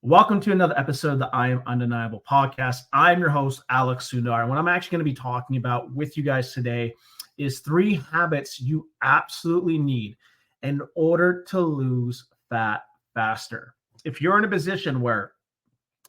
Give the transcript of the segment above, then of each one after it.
Welcome to another episode of the I Am Undeniable podcast. I'm your host, Alex Sundar. And what I'm actually going to be talking about with you guys today is 3 habits you absolutely need in order to lose fat faster. If you're in a position where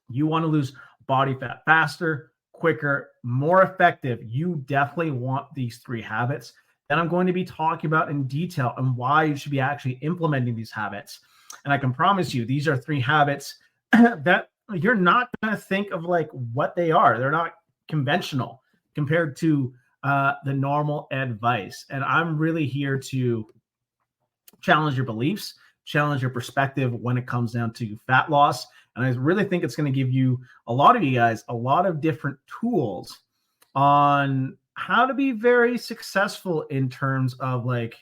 you want to lose body fat faster, quicker, more effective, you definitely want these 3 habits that I'm going to be talking about in detail and why you should be actually implementing these habits. And I can promise you, these are 3 habits that you're not going to think of like what they are. They're not conventional compared to the normal advice. And I'm really here to challenge your beliefs, challenge your perspective when it comes down to fat loss. And I really think it's going to give you, a lot of you guys, a lot of different tools on how to be very successful in terms of like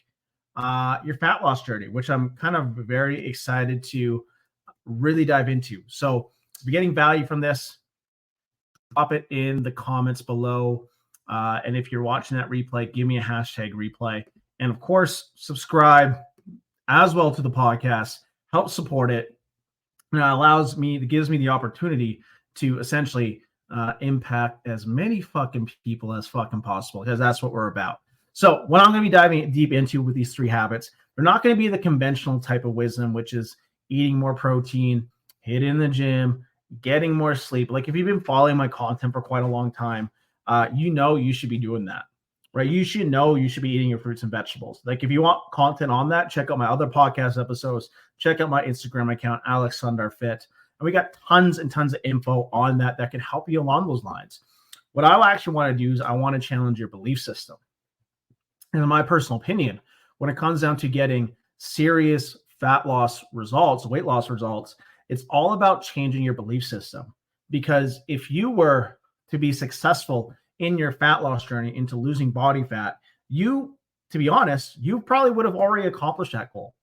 your fat loss journey, which I'm kind of very excited to really dive into. So if you're getting value from this, drop it in the comments below. And if you're watching that replay, give me a hashtag replay. And of course, subscribe as well to the podcast, help support it. And it gives me the opportunity to essentially impact as many fucking people as fucking possible, because that's what we're about. So what I'm going to be diving deep into with these 3 habits, they're not going to be the conventional type of wisdom, which is eating more protein, hitting the gym, getting more sleep. Like if you've been following my content for quite a long time, you should be doing that, right? You should be eating your fruits and vegetables. Like if you want content on that, check out my other podcast episodes, check out my Instagram account, Alex Sundar Fit. And we got tons and tons of info on that can help you along those lines. What I actually want to do is I want to challenge your belief system. And in my personal opinion, when it comes down to getting serious fat loss results, weight loss results, it's all about changing your belief system. Because if you were to be successful in your fat loss journey into losing body fat, to be honest, you probably would have already accomplished that goal.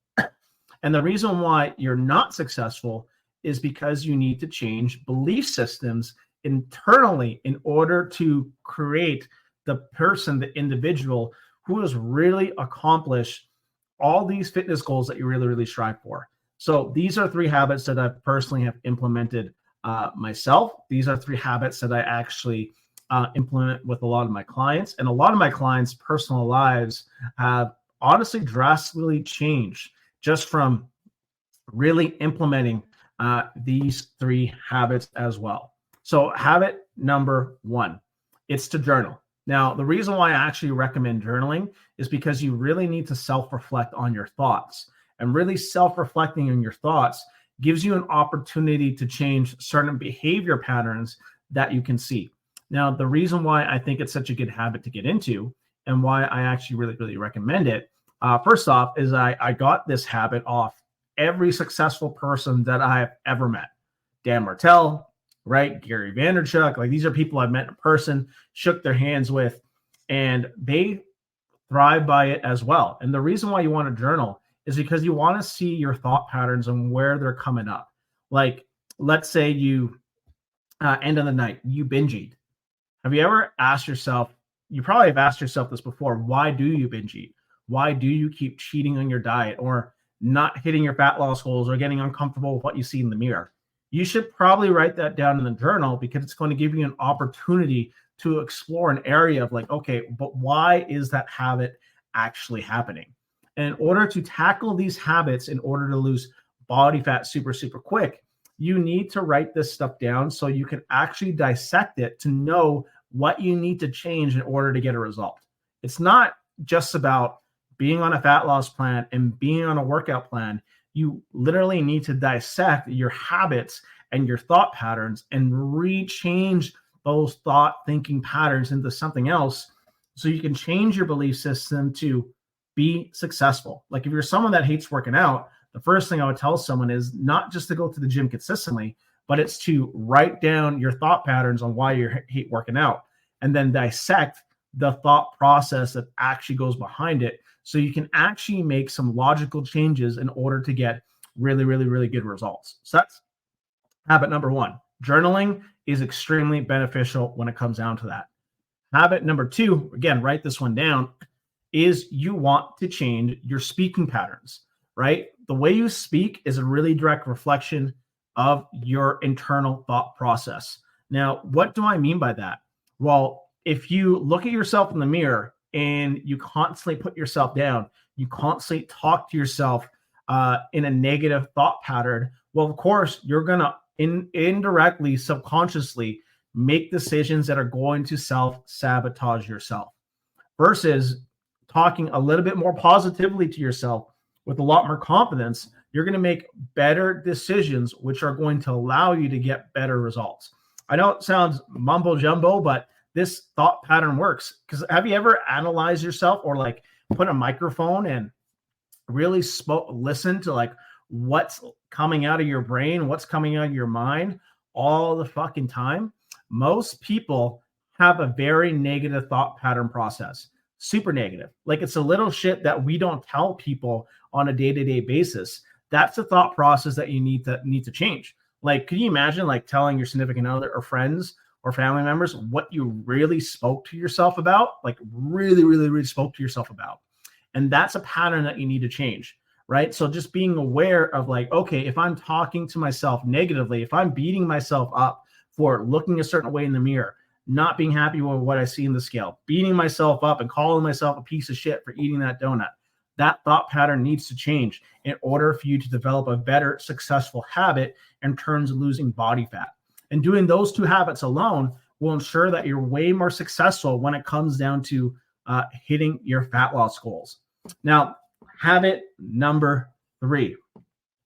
And the reason why you're not successful is because you need to change belief systems internally in order to create the person, the individual who has really accomplished all these fitness goals that you really, really strive for. So these are 3 habits that I personally have implemented myself. These are 3 habits that I actually implement with a lot of my clients. And a lot of my clients' personal lives have honestly drastically changed just from really implementing these 3 habits as well. So habit number 1, it's to journal. Now, the reason why I actually recommend journaling is because you really need to self-reflect on your thoughts. And really self-reflecting on your thoughts gives you an opportunity to change certain behavior patterns that you can see. Now, the reason why I think it's such a good habit to get into and why I actually really, really recommend it, first off, is I got this habit off every successful person that I've ever met. Dan Martell, right? Gary Vaynerchuk, like these are people I've met in person, shook their hands with, and they thrive by it as well. And the reason why you want to journal is because you want to see your thought patterns and where they're coming up. Like, let's say you end of the night, you binge eat. Have you ever asked yourself, you probably have asked yourself this before, why do you binge eat? Why do you keep cheating on your diet or not hitting your fat loss goals or getting uncomfortable with what you see in the mirror? You should probably write that down in the journal because it's going to give you an opportunity to explore an area of like, okay, but why is that habit actually happening? And in order to tackle these habits, in order to lose body fat super, super quick, you need to write this stuff down so you can actually dissect it to know what you need to change in order to get a result. It's not just about being on a fat loss plan and being on a workout plan. You literally need to dissect your habits and your thought patterns and re-change those thinking patterns into something else so you can change your belief system to be successful. Like if you're someone that hates working out, the first thing I would tell someone is not just to go to the gym consistently, but it's to write down your thought patterns on why you hate working out and then dissect the thought process that actually goes behind it so you can actually make some logical changes in order to get really, really, really good results. So that's habit number 1. Journaling is extremely beneficial when it comes down to that. Habit number 2, again, write this one down, is you want to change your speaking patterns, right? The way you speak is a really direct reflection of your internal thought process. Now, what do I mean by that? Well, if you look at yourself in the mirror and you constantly put yourself down, you constantly talk to yourself in a negative thought pattern, well, of course, you're going to indirectly, subconsciously make decisions that are going to self-sabotage yourself versus talking a little bit more positively to yourself with a lot more confidence. You're going to make better decisions, which are going to allow you to get better results. I know it sounds mumbo jumbo, but this thought pattern works. Because have you ever analyzed yourself or like put a microphone and really listen to like what's coming out of your brain, what's coming out of your mind all the fucking time? Most people have a very negative thought pattern process, super negative. Like it's a little shit that we don't tell people on a day-to-day basis. That's the thought process that you need to change. Like, can you imagine like telling your significant other or friends or family members what you really spoke to yourself about? Like really, really, really spoke to yourself about. And that's a pattern that you need to change, right? So just being aware of like, okay, if I'm talking to myself negatively, if I'm beating myself up for looking a certain way in the mirror, not being happy with what I see in the scale, beating myself up and calling myself a piece of shit for eating that donut, that thought pattern needs to change in order for you to develop a better, successful habit in terms of losing body fat. And doing those two habits alone will ensure that you're way more successful when it comes down to hitting your fat loss goals. Now, habit number 3.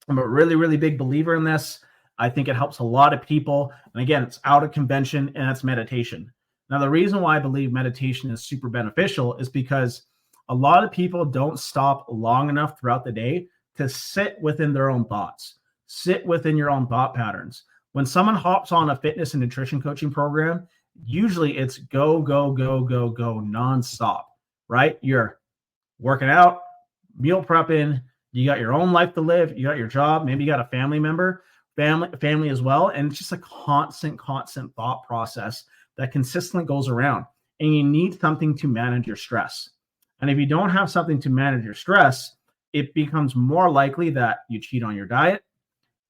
I'm a really, really big believer in this. I think it helps a lot of people. And again, it's out of convention, and it's meditation. Now, the reason why I believe meditation is super beneficial is because a lot of people don't stop long enough throughout the day to sit within their own thoughts, sit within your own thought patterns. When someone hops on a fitness and nutrition coaching program, usually it's go, go, go, go, go nonstop, right? You're working out, meal prepping, you got your own life to live, you got your job, maybe you got a family member, family as well. And it's just a constant thought process that consistently goes around. And you need something to manage your stress. And if you don't have something to manage your stress, it becomes more likely that you cheat on your diet,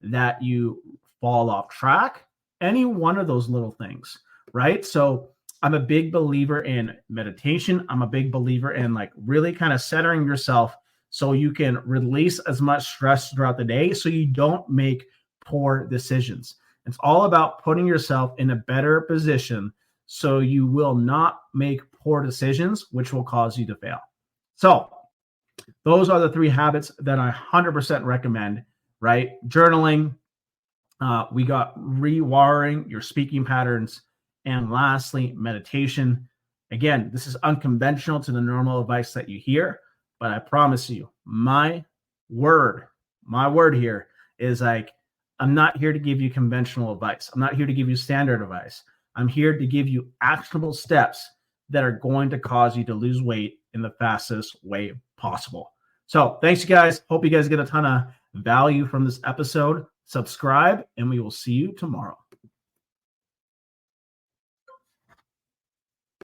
that you fall off track, any one of those little things, right? So I'm a big believer in meditation. I'm a big believer in like really kind of centering yourself so you can release as much stress throughout the day so you don't make poor decisions. It's all about putting yourself in a better position so you will not make poor decisions, which will cause you to fail. So those are the 3 habits that I 100% recommend, right? Journaling, we got rewiring your speaking patterns, and lastly, meditation. Again, this is unconventional to the normal advice that you hear, but I promise you, my word here is like, I'm not here to give you conventional advice. I'm not here to give you standard advice. I'm here to give you actionable steps that are going to cause you to lose weight in the fastest way possible. So thanks, you guys. Hope you guys get a ton of value from this episode. Subscribe, and we will see you tomorrow.